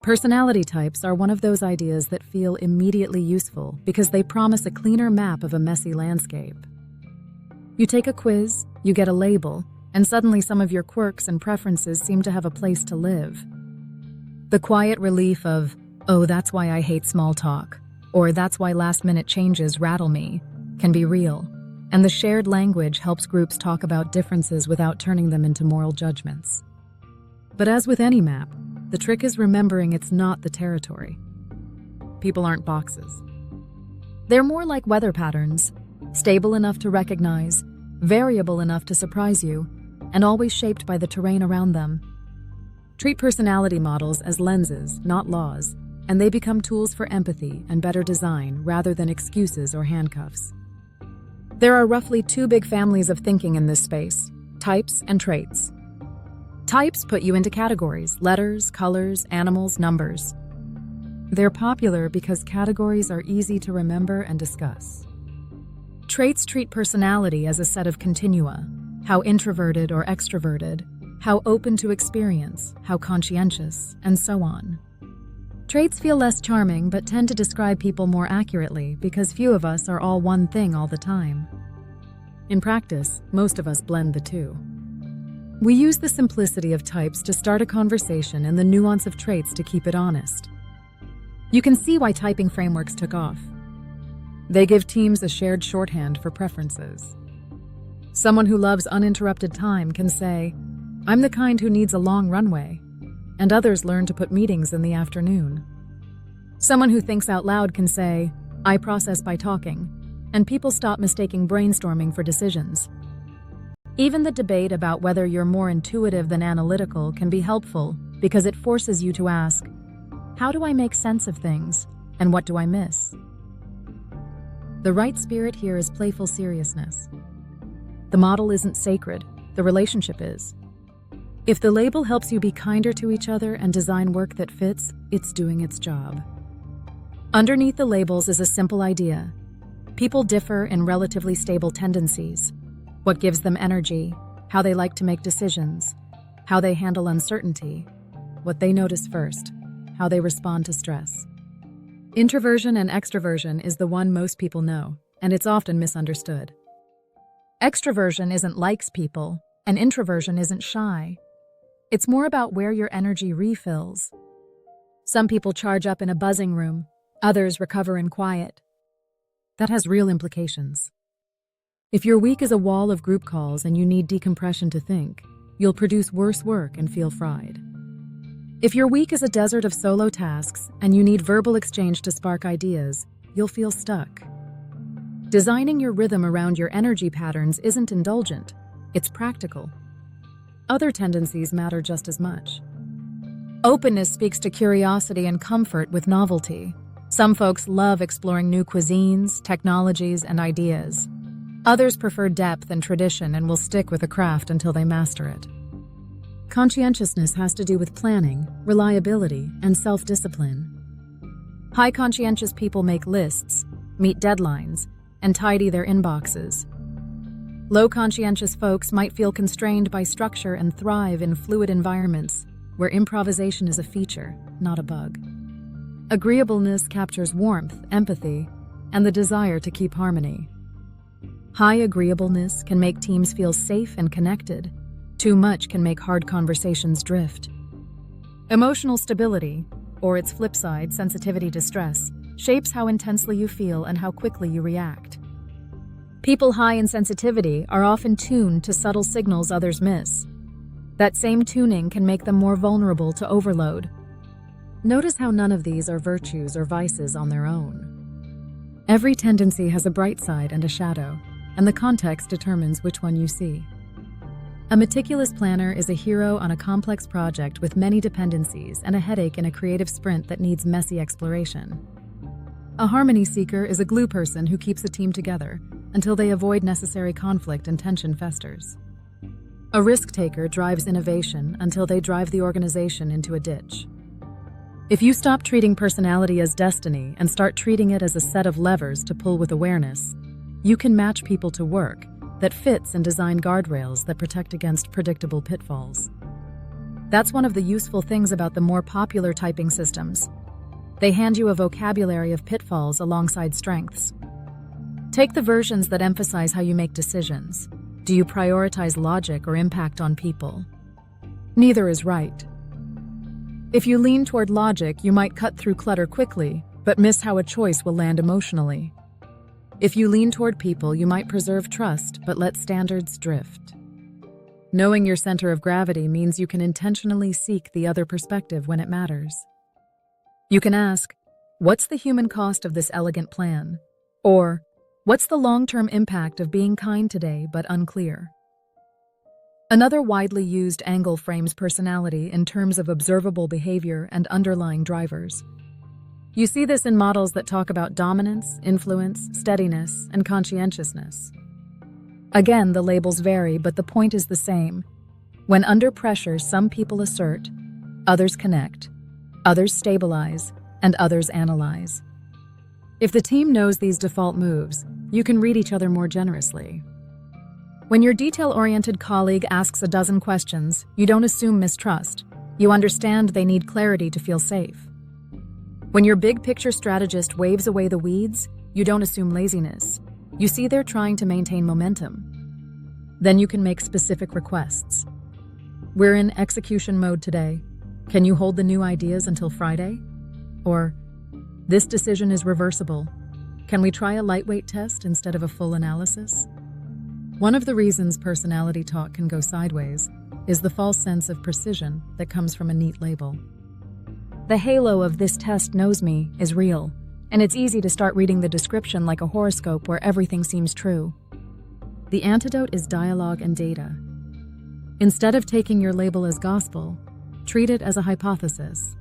Personality types are one of those ideas that feel immediately useful because they promise a cleaner map of a messy landscape. You take a quiz, you get a label, and suddenly some of your quirks and preferences seem to have a place to live. The quiet relief of, "Oh, that's why I hate small talk," or "That's why last-minute changes rattle me," can be real, and the shared language helps groups talk about differences without turning them into moral judgments. But as with any map, the trick is remembering it's not the territory. People aren't boxes. They're more like weather patterns, stable enough to recognize, variable enough to surprise you, and always shaped by the terrain around them. Treat personality models as lenses, not laws, and they become tools for empathy and better design rather than excuses or handcuffs. There are roughly two big families of thinking in this space: types and traits. Types put you into categories: letters, colors, animals, numbers. They're popular because categories are easy to remember and discuss. Traits treat personality as a set of continua: how introverted or extroverted, how open to experience, how conscientious, and so on. Traits feel less charming but tend to describe people more accurately because few of us are all one thing all the time. In practice, most of us blend the two. We use the simplicity of types to start a conversation and the nuance of traits to keep it honest. You can see why typing frameworks took off. They give teams a shared shorthand for preferences. Someone who loves uninterrupted time can say, "I'm the kind who needs a long runway," and others learn to put meetings in the afternoon. Someone who thinks out loud can say, "I process by talking," and people stop mistaking brainstorming for decisions. Even the debate about whether you're more intuitive than analytical can be helpful because it forces you to ask, how do I make sense of things, and what do I miss? The right spirit here is playful seriousness. The model isn't sacred, the relationship is. If the label helps you be kinder to each other and design work that fits, it's doing its job. Underneath the labels is a simple idea. People differ in relatively stable tendencies: what gives them energy, how they like to make decisions, how they handle uncertainty, what they notice first, how they respond to stress. Introversion and extroversion is the one most people know, and it's often misunderstood. Extroversion isn't likes people, and introversion isn't shy. It's more about where your energy refills. Some people charge up in a buzzing room, others recover in quiet. That has real implications. If your week is a wall of group calls and you need decompression to think, you'll produce worse work and feel fried. If your week is a desert of solo tasks and you need verbal exchange to spark ideas, you'll feel stuck. Designing your rhythm around your energy patterns isn't indulgent, it's practical. Other tendencies matter just as much. Openness speaks to curiosity and comfort with novelty. Some folks love exploring new cuisines, technologies, and ideas. Others prefer depth and tradition and will stick with a craft until they master it. Conscientiousness has to do with planning, reliability, and self-discipline. High conscientious people make lists, meet deadlines, and tidy their inboxes. Low conscientious folks might feel constrained by structure and thrive in fluid environments where improvisation is a feature, not a bug. Agreeableness captures warmth, empathy, and the desire to keep harmony. High agreeableness can make teams feel safe and connected. Too much can make hard conversations drift. Emotional stability, or its flip side, sensitivity to stress, shapes how intensely you feel and how quickly you react. People high in sensitivity are often tuned to subtle signals others miss. That same tuning can make them more vulnerable to overload. Notice how none of these are virtues or vices on their own. Every tendency has a bright side and a shadow, and the context determines which one you see. A meticulous planner is a hero on a complex project with many dependencies and a headache in a creative sprint that needs messy exploration. A harmony seeker is a glue person who keeps a team together until they avoid necessary conflict and tension festers. A risk taker drives innovation until they drive the organization into a ditch. If you stop treating personality as destiny and start treating it as a set of levers to pull with awareness, you can match people to work that fits and design guardrails that protect against predictable pitfalls. That's one of the useful things about the more popular typing systems. They hand you a vocabulary of pitfalls alongside strengths. Take the versions that emphasize how you make decisions. Do you prioritize logic or impact on people? Neither is right. If you lean toward logic, you might cut through clutter quickly, but miss how a choice will land emotionally. If you lean toward people, you might preserve trust, but let standards drift. Knowing your center of gravity means you can intentionally seek the other perspective when it matters. You can ask, what's the human cost of this elegant plan? Or, what's the long-term impact of being kind today but unclear? Another widely used angle frames personality in terms of observable behavior and underlying drivers. You see this in models that talk about dominance, influence, steadiness, and conscientiousness. Again, the labels vary, but the point is the same. When under pressure, some people assert, others connect, others stabilize, and others analyze. If the team knows these default moves, you can read each other more generously. When your detail-oriented colleague asks a dozen questions, you don't assume mistrust. You understand they need clarity to feel safe. When your big-picture strategist waves away the weeds, you don't assume laziness. You see they're trying to maintain momentum. Then you can make specific requests. We're in execution mode today. Can you hold the new ideas until Friday? Or, this decision is reversible. Can we try a lightweight test instead of a full analysis? One of the reasons personality talk can go sideways is the false sense of precision that comes from a neat label. The halo of "this test knows me" is real, and it's easy to start reading the description like a horoscope where everything seems true. The antidote is dialogue and data. Instead of taking your label as gospel, treat it as a hypothesis.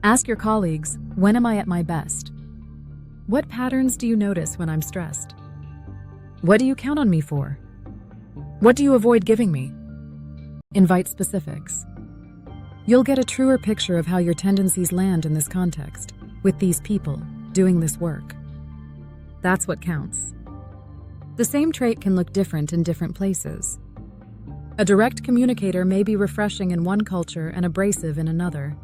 Ask your colleagues, when am I at my best? What patterns do you notice when I'm stressed? What do you count on me for? What do you avoid giving me? Invite specifics. You'll get a truer picture of how your tendencies land in this context, with these people doing this work. That's what counts. The same trait can look different in different places. A direct communicator may be refreshing in one culture and abrasive in another.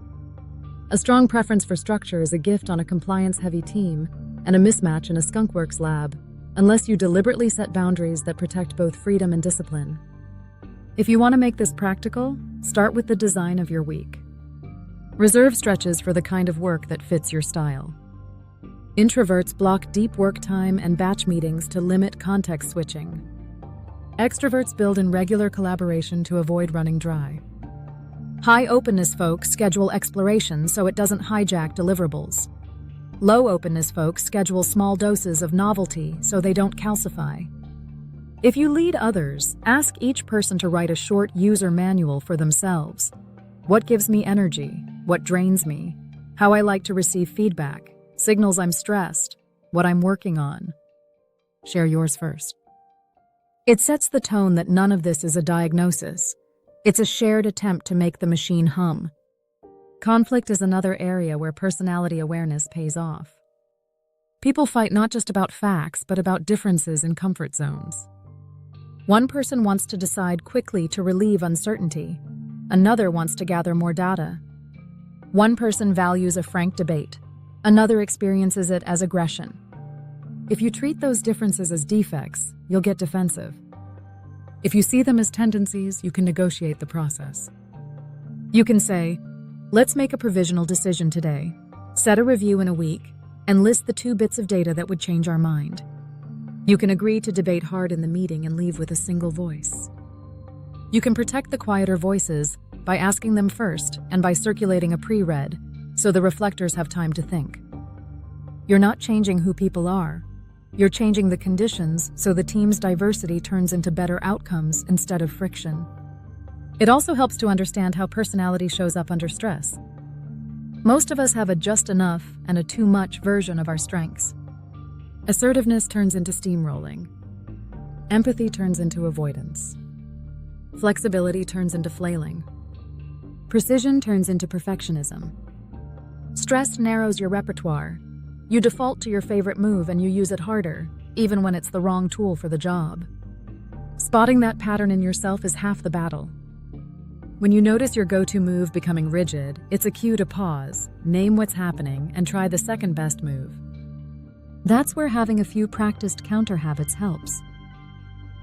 A strong preference for structure is a gift on a compliance-heavy team and a mismatch in a skunkworks lab, unless you deliberately set boundaries that protect both freedom and discipline. If you want to make this practical, start with the design of your week. Reserve stretches for the kind of work that fits your style. Introverts block deep work time and batch meetings to limit context switching. Extroverts build in regular collaboration to avoid running dry. High openness folks schedule exploration so it doesn't hijack deliverables. Low openness folks schedule small doses of novelty so they don't calcify. If you lead others, ask each person to write a short user manual for themselves. What gives me energy? What drains me? How I like to receive feedback? Signals I'm stressed? What I'm working on? Share yours first. It sets the tone that none of this is a diagnosis. It's a shared attempt to make the machine hum. Conflict is another area where personality awareness pays off. People fight not just about facts, but about differences in comfort zones. One person wants to decide quickly to relieve uncertainty. Another wants to gather more data. One person values a frank debate. Another experiences it as aggression. If you treat those differences as defects, you'll get defensive. If you see them as tendencies, you can negotiate the process. You can say, let's make a provisional decision today, set a review in a week, and list the 2 bits of data that would change our mind. You can agree to debate hard in the meeting and leave with a single voice. You can protect the quieter voices by asking them first and by circulating a pre-read, so the reflectors have time to think. You're not changing who people are. You're changing the conditions so the team's diversity turns into better outcomes instead of friction. It also helps to understand how personality shows up under stress. Most of us have a just enough and a too much version of our strengths. Assertiveness turns into steamrolling. Empathy turns into avoidance. Flexibility turns into flailing. Precision turns into perfectionism. Stress narrows your repertoire. You default to your favorite move and you use it harder, even when it's the wrong tool for the job. Spotting that pattern in yourself is half the battle. When you notice your go-to move becoming rigid, it's a cue to pause, name what's happening, and try the second best move. That's where having a few practiced counter habits helps.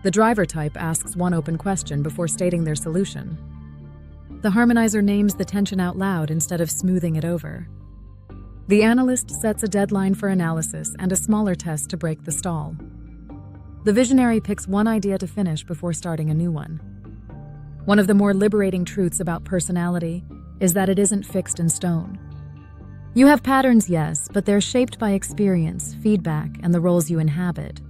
The driver type asks one open question before stating their solution. The harmonizer names the tension out loud instead of smoothing it over. The analyst sets a deadline for analysis and a smaller test to break the stall. The visionary picks one idea to finish before starting a new one. One of the more liberating truths about personality is that it isn't fixed in stone. You have patterns, yes, but they're shaped by experience, feedback, and the roles you inhabit.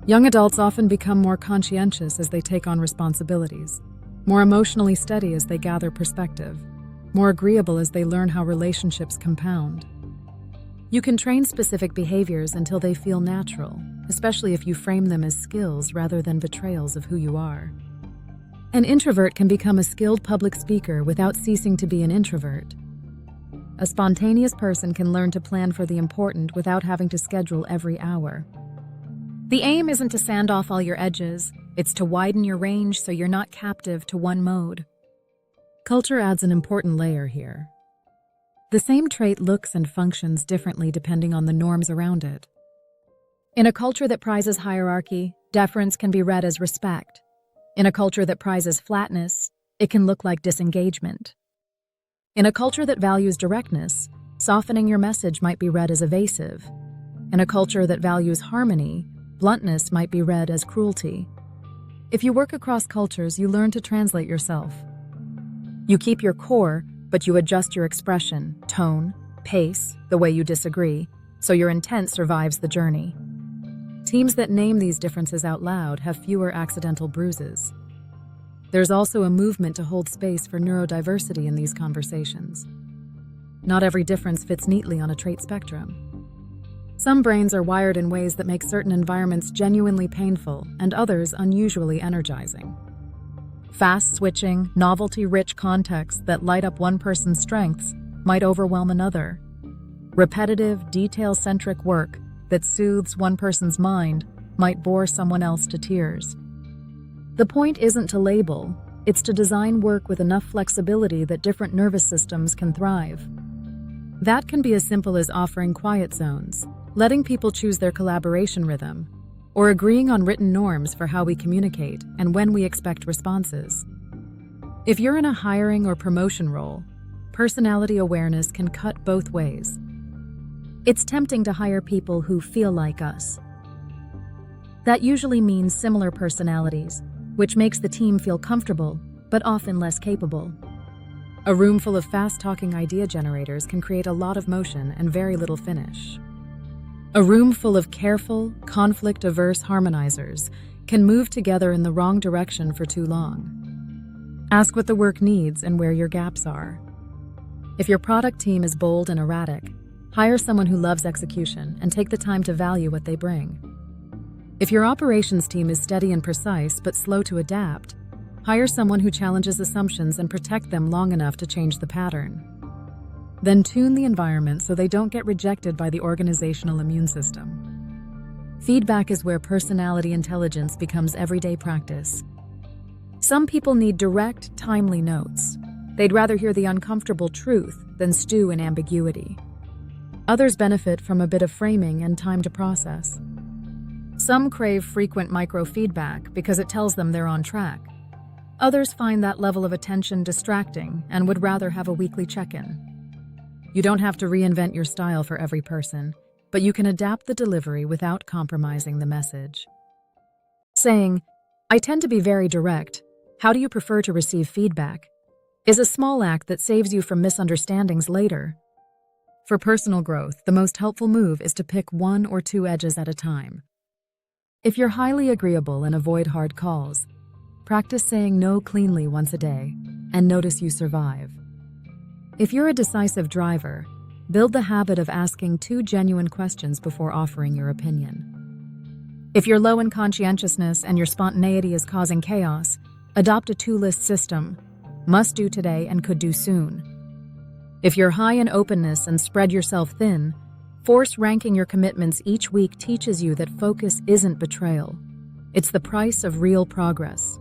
Young adults often become more conscientious as they take on responsibilities, more emotionally steady as they gather perspective, more agreeable as they learn how relationships compound. You can train specific behaviors until they feel natural, especially if you frame them as skills rather than betrayals of who you are. An introvert can become a skilled public speaker without ceasing to be an introvert. A spontaneous person can learn to plan for the important without having to schedule every hour. The aim isn't to sand off all your edges, it's to widen your range so you're not captive to one mode. Culture adds an important layer here. The same trait looks and functions differently depending on the norms around it. In a culture that prizes hierarchy, deference can be read as respect. In a culture that prizes flatness, it can look like disengagement. In a culture that values directness, softening your message might be read as evasive. In a culture that values harmony, bluntness might be read as cruelty. If you work across cultures, you learn to translate yourself. You keep your core, but you adjust your expression, tone, pace, the way you disagree, so your intent survives the journey. Teams that name these differences out loud have fewer accidental bruises. There's also a movement to hold space for neurodiversity in these conversations. Not every difference fits neatly on a trait spectrum. Some brains are wired in ways that make certain environments genuinely painful and others unusually energizing. Fast-switching, novelty-rich contexts that light up one person's strengths might overwhelm another. Repetitive, detail-centric work that soothes one person's mind might bore someone else to tears. The point isn't to label, it's to design work with enough flexibility that different nervous systems can thrive. That can be as simple as offering quiet zones, letting people choose their collaboration rhythm, or agreeing on written norms for how we communicate and when we expect responses. If you're in a hiring or promotion role, personality awareness can cut both ways. It's tempting to hire people who feel like us. That usually means similar personalities, which makes the team feel comfortable, but often less capable. A room full of fast-talking idea generators can create a lot of motion and very little finish. A room full of careful, conflict-averse harmonizers can move together in the wrong direction for too long. Ask what the work needs and where your gaps are. If your product team is bold and erratic, hire someone who loves execution and take the time to value what they bring. If your operations team is steady and precise but slow to adapt, hire someone who challenges assumptions and protect them long enough to change the pattern. Then tune the environment so they don't get rejected by the organizational immune system. Feedback is where personality intelligence becomes everyday practice. Some people need direct, timely notes. They'd rather hear the uncomfortable truth than stew in ambiguity. Others benefit from a bit of framing and time to process. Some crave frequent microfeedback because it tells them they're on track. Others find that level of attention distracting and would rather have a weekly check-in. You don't have to reinvent your style for every person, but you can adapt the delivery without compromising the message. Saying, "I tend to be very direct. How do you prefer to receive feedback?" is a small act that saves you from misunderstandings later. For personal growth, the most helpful move is to pick one or two edges at a time. If you're highly agreeable and avoid hard calls, practice saying no cleanly once a day and notice you survive. If you're a decisive driver, build the habit of asking 2 genuine questions before offering your opinion. If you're low in conscientiousness and your spontaneity is causing chaos, adopt a 2-list system: must do today and could do soon. If you're high in openness and spread yourself thin, force ranking your commitments each week teaches you that focus isn't betrayal. It's the price of real progress.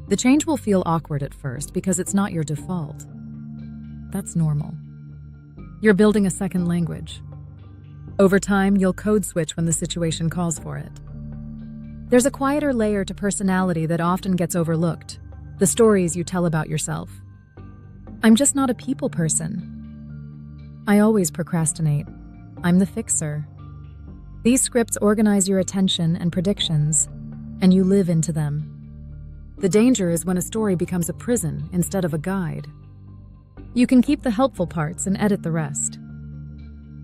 The change will feel awkward at first because it's not your default. That's normal. You're building a second language. Over time, you'll code switch when the situation calls for it. There's a quieter layer to personality that often gets overlooked: the stories you tell about yourself. I'm just not a people person. I always procrastinate. I'm the fixer. These scripts organize your attention and predictions, and you live into them. The danger is when a story becomes a prison instead of a guide. You can keep the helpful parts and edit the rest.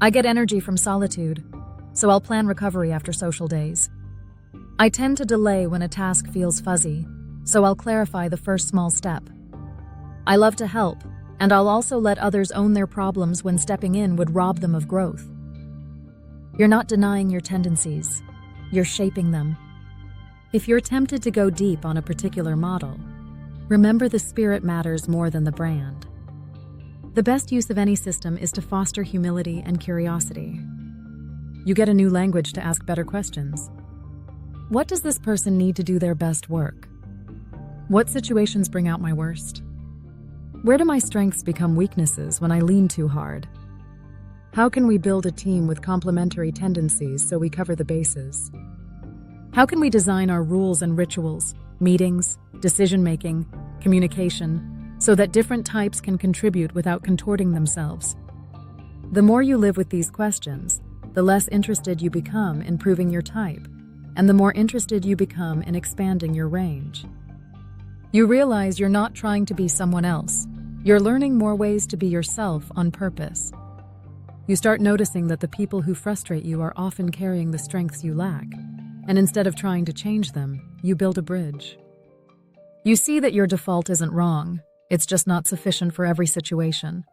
I get energy from solitude, so I'll plan recovery after social days. I tend to delay when a task feels fuzzy, so I'll clarify the first small step. I love to help, and I'll also let others own their problems when stepping in would rob them of growth. You're not denying your tendencies, you're shaping them. If you're tempted to go deep on a particular model, remember the spirit matters more than the brand. The best use of any system is to foster humility and curiosity. You get a new language to ask better questions. What does this person need to do their best work? What situations bring out my worst? Where do my strengths become weaknesses when I lean too hard? How can we build a team with complementary tendencies so we cover the bases? How can we design our rules and rituals, meetings, decision-making, communication, so that different types can contribute without contorting themselves? The more you live with these questions, the less interested you become in proving your type, and the more interested you become in expanding your range. You realize you're not trying to be someone else. You're learning more ways to be yourself on purpose. You start noticing that the people who frustrate you are often carrying the strengths you lack, and instead of trying to change them, you build a bridge. You see that your default isn't wrong, it's just not sufficient for every situation.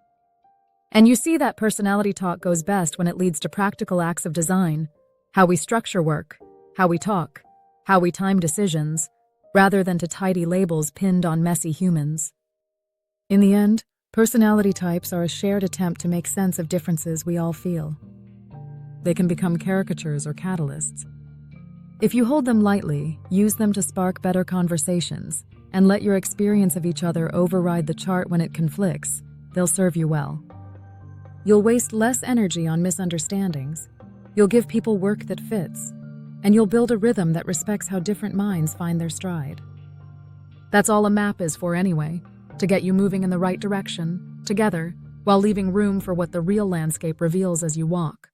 And you see that personality talk goes best when it leads to practical acts of design, how we structure work, how we talk, how we time decisions, rather than to tidy labels pinned on messy humans. In the end, personality types are a shared attempt to make sense of differences we all feel. They can become caricatures or catalysts. If you hold them lightly, use them to spark better conversations, and let your experience of each other override the chart when it conflicts, they'll serve you well. You'll waste less energy on misunderstandings, you'll give people work that fits, and you'll build a rhythm that respects how different minds find their stride. That's all a map is for anyway, to get you moving in the right direction, together, while leaving room for what the real landscape reveals as you walk.